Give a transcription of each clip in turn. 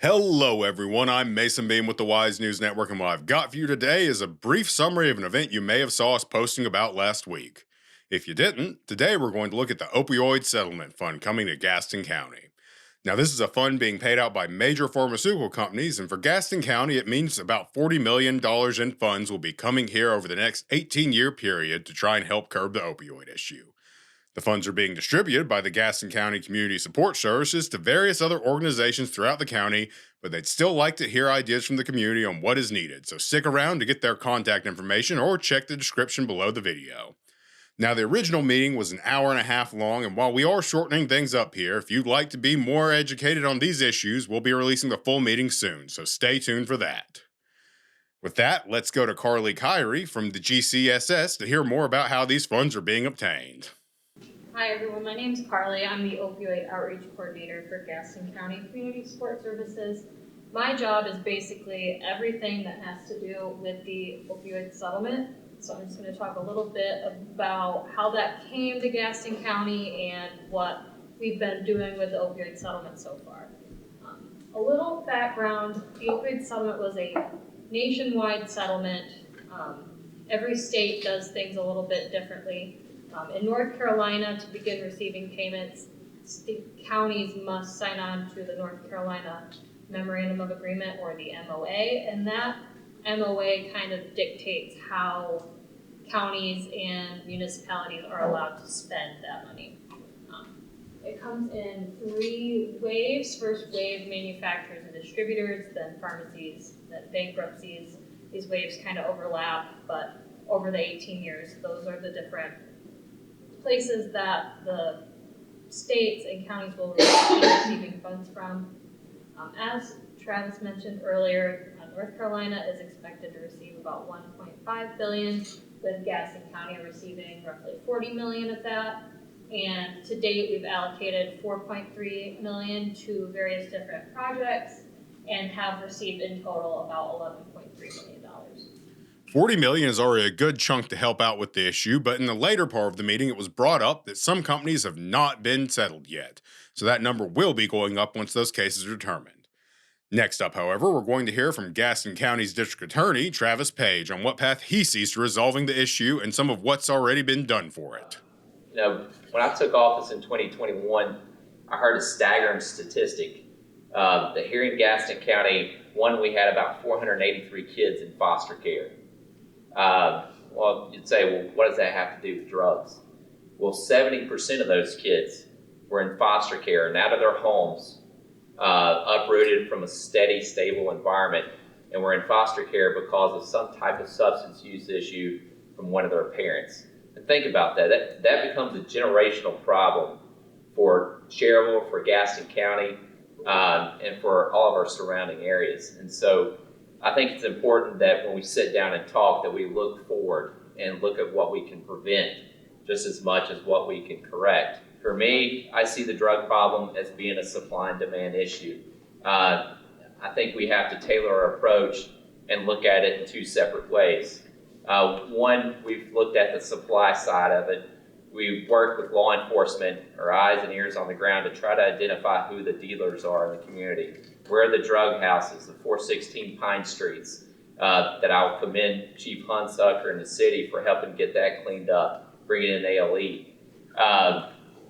Hello, everyone. I'm Mason Beam with the Wise News Network, and what I've got for you today is a brief summary of an event you may have saw us posting about last week. If you didn't, today we're going to look at the Opioid Settlement Fund coming to Gaston County. Now, this is a fund being paid out by major pharmaceutical companies, and for Gaston County, it means about $40 million in funds will be coming here over the next 18-year period to try and help curb the opioid issue. The funds are being distributed by the Gaston County Community Support Services to various other organizations throughout the county, but they'd still like to hear ideas from the community on what is needed, so stick around to get their contact information or check the description below the video. Now, the original meeting was an hour and a half long, and while we are shortening things up here, if you'd like to be more educated on these issues, we'll be releasing the full meeting soon, so stay tuned for that. With that, let's go to Carly Kyrie from the GCSS to hear more about how these funds are being obtained. Hi everyone, my name is Carly. I'm the Opioid Outreach Coordinator for Gaston County Community Support Services. My job is basically everything that has to do with the opioid settlement. So I'm just going to talk a little bit about how that came to Gaston County and what we've been doing with the opioid settlement so far. A little background, the opioid settlement was a nationwide settlement. Every state does things a little bit differently. In North Carolina, to begin receiving payments, the counties must sign on to the North Carolina Memorandum of Agreement, or the MOA, and that MOA kind of dictates how counties and municipalities are allowed to spend that money. It comes in 3 waves. First wave, manufacturers and distributors, then pharmacies, then bankruptcies. These waves kind of overlap, but over the 18 years, those are the different places that the states and counties will be receiving funds from. As Travis mentioned earlier, North Carolina is expected to receive about $1.5 billion, with Gaston County receiving roughly $40 million of that. And to date, we've allocated $4.3 million to various different projects and have received in total about $11.3 million. $40 million is already a good chunk to help out with the issue, but in the later part of the meeting, it was brought up that some companies have not been settled yet, so that number will be going up once those cases are determined. Next up, however, we're going to hear from Gaston County's District Attorney, Travis Page, on what path he sees to resolving the issue and some of what's already been done for it. When I took office in 2021, I heard a staggering statistic that here in Gaston County, we had about 483 kids in foster care. Well, you'd say, well, what does that have to do with drugs? Well, 70% of those kids were in foster care and out of their homes, uprooted from a steady, stable environment, and were in foster care because of some type of substance use issue from one of their parents. And think about that. That becomes a generational problem for Cherryville, for Gaston County, and for all of our surrounding areas. And so I think it's important that when we sit down and talk that we look forward and look at what we can prevent just as much as what we can correct. For me, I see the drug problem as being a supply and demand issue. I think we have to tailor our approach and look at it in 2 separate ways. One, we've looked at the supply side of it. We've worked with law enforcement, our eyes and ears on the ground, to try to identify who the dealers are in the community. Where are the drug houses, the 416 Pine Streets, that I'll commend Chief Hunsucker and the city for helping get that cleaned up, bringing in ALE.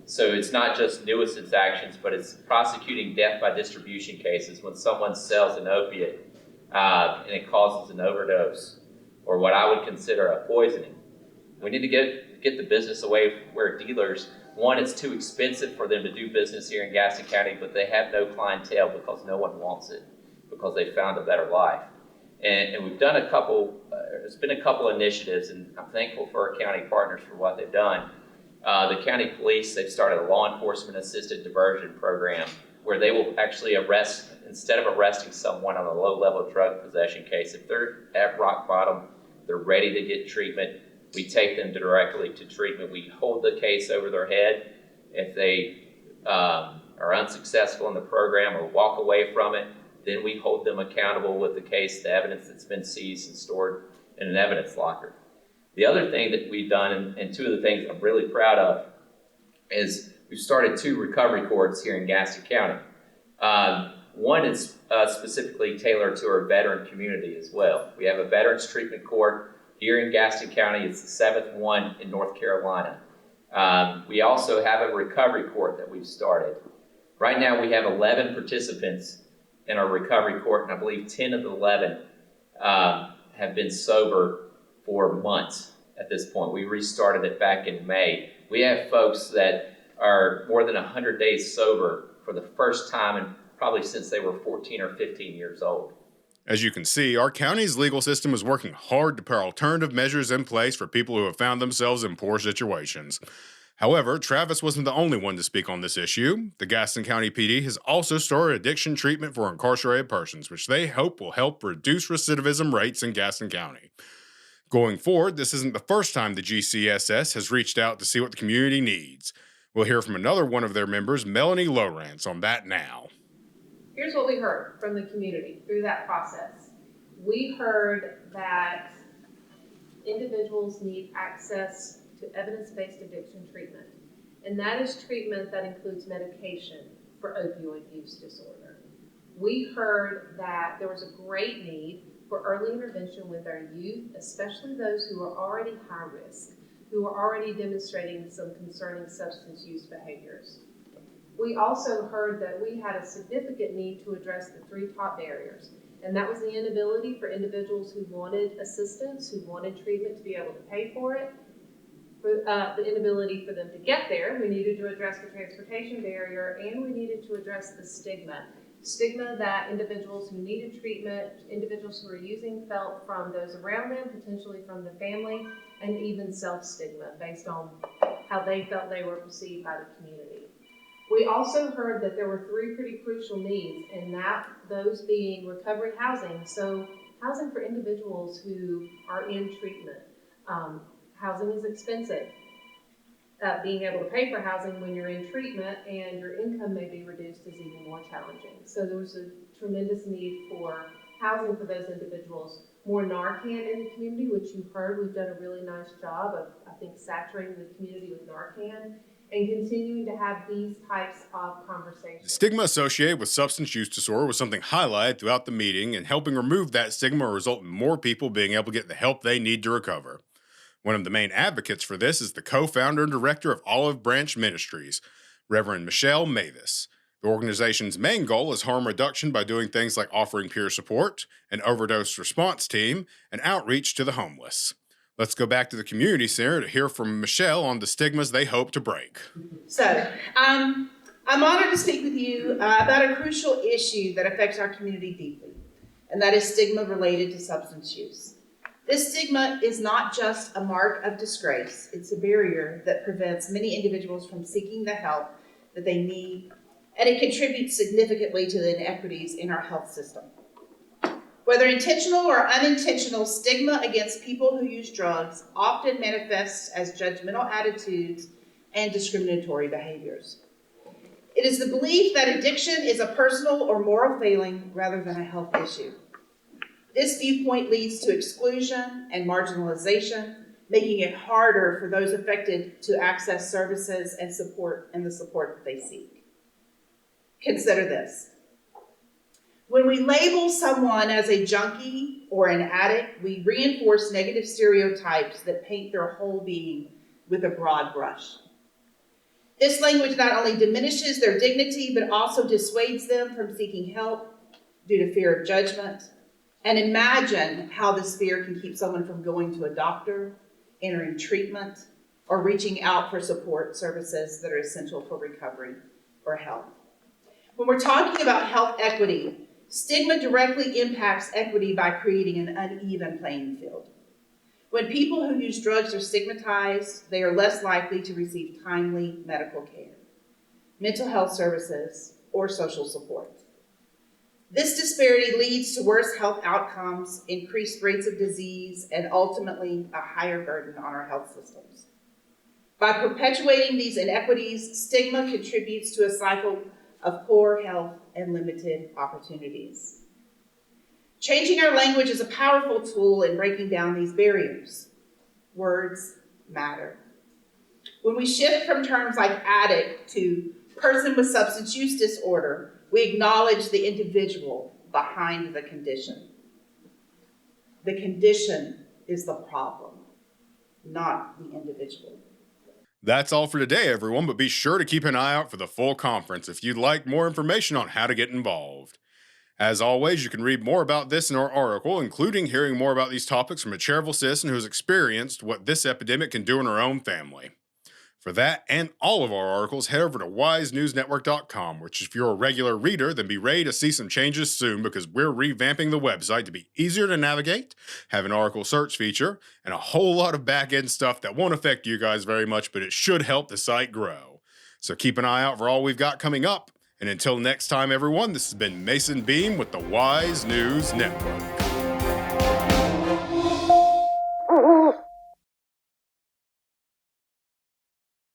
So it's not just nuisance actions, but it's prosecuting death by distribution cases when someone sells an opiate and it causes an overdose, or what I would consider a poisoning. We need to get the business away where dealers, one, it's too expensive for them to do business here in Gaston County, but they have no clientele because no one wants it, because they found a better life. And we've done there's been a couple initiatives, and I'm thankful for our county partners for what they've done. The county police, they've started a law enforcement assisted diversion program where they will actually arrest, instead of arresting someone on a low-level drug possession case, if they're at rock bottom, they're ready to get treatment, we take them directly to treatment. We hold the case over their head. If they are unsuccessful in the program or walk away from it, then we hold them accountable with the case, the evidence that's been seized and stored in an evidence locker. The other thing that we've done, and 2 of the things I'm really proud of, is we've started 2 recovery courts here in Gaston County. One is specifically tailored to our veteran community as well. We have a Veterans Treatment Court here in Gaston County. It's the 7th one in North Carolina. We also have a recovery court that we've started. Right now we have 11 participants in our recovery court, and I believe 10 of the 11 have been sober for months at this point. We restarted it back in May. We have folks that are more than 100 days sober for the first time, and probably since they were 14 or 15 years old. As you can see, our county's legal system is working hard to put alternative measures in place for people who have found themselves in poor situations. However, Travis wasn't the only one to speak on this issue. The Gaston County PD has also started addiction treatment for incarcerated persons, which they hope will help reduce recidivism rates in Gaston County. Going forward, this isn't the first time the GCSS has reached out to see what the community needs. We'll hear from another one of their members, Melanie Lowrance, on that now. Here's what we heard from the community through that process. We heard that individuals need access to evidence-based addiction treatment, and that is treatment that includes medication for opioid use disorder. We heard that there was a great need for early intervention with our youth, especially those who are already high risk, who are already demonstrating some concerning substance use behaviors. We also heard that we had a significant need to address the 3 top barriers, and that was the inability for individuals who wanted assistance, who wanted treatment, to be able to pay for it, for the inability for them to get there. We needed to address the transportation barrier, and we needed to address the stigma. Stigma that individuals who needed treatment, individuals who are using, felt from those around them, potentially from the family, and even self-stigma based on how they felt they were perceived by the community. We also heard that there were 3 pretty crucial needs, and those being recovery housing. So housing for individuals who are in treatment. Housing is expensive. Being able to pay for housing when you're in treatment and your income may be reduced is even more challenging. So there was a tremendous need for housing for those individuals. More Narcan in the community, which you heard, we've done a really nice job of, I think, saturating the community with Narcan and continuing to have these types of conversations. The stigma associated with substance use disorder was something highlighted throughout the meeting, and helping remove that stigma will result in more people being able to get the help they need to recover. One of the main advocates for this is the co-founder and director of Olive Branch Ministries, Reverend Michelle Mavis. The organization's main goal is harm reduction by doing things like offering peer support, an overdose response team, and outreach to the homeless. Let's go back to the community center to hear from Michelle on the stigmas they hope to break. So, I'm honored to speak with you about a crucial issue that affects our community deeply, and that is stigma related to substance use. This stigma is not just a mark of disgrace, it's a barrier that prevents many individuals from seeking the help that they need, and it contributes significantly to the inequities in our health system. Whether intentional or unintentional, stigma against people who use drugs often manifests as judgmental attitudes and discriminatory behaviors. It is the belief that addiction is a personal or moral failing rather than a health issue. This viewpoint leads to exclusion and marginalization, making it harder for those affected to access services and the support that they seek. Consider this. When we label someone as a junkie or an addict, we reinforce negative stereotypes that paint their whole being with a broad brush. This language not only diminishes their dignity, but also dissuades them from seeking help due to fear of judgment. And imagine how this fear can keep someone from going to a doctor, entering treatment, or reaching out for support services that are essential for recovery or health. When we're talking about health equity, stigma directly impacts equity by creating an uneven playing field. When people who use drugs are stigmatized, they are less likely to receive timely medical care, mental health services, or social support. This disparity leads to worse health outcomes, increased rates of disease, and ultimately a higher burden on our health systems. By perpetuating these inequities, stigma contributes to a cycle of poor health and limited opportunities. Changing our language is a powerful tool in breaking down these barriers. Words matter. When we shift from terms like addict to person with substance use disorder, We acknowledge the individual behind the condition. The condition is the problem, not the individual. That's all for today, everyone, but be sure to keep an eye out for the full conference if you'd like more information on how to get involved. As always, you can read more about this in our article, including hearing more about these topics from a Cherryville citizen who has experienced what this epidemic can do in her own family. For that and all of our articles, head over to wisenewsnetwork.com, which if you're a regular reader, then be ready to see some changes soon because we're revamping the website to be easier to navigate, have an article search feature, and a whole lot of back-end stuff that won't affect you guys very much, but it should help the site grow. So keep an eye out for all we've got coming up. And until next time, everyone, this has been Mason Beam with the Wise News Network.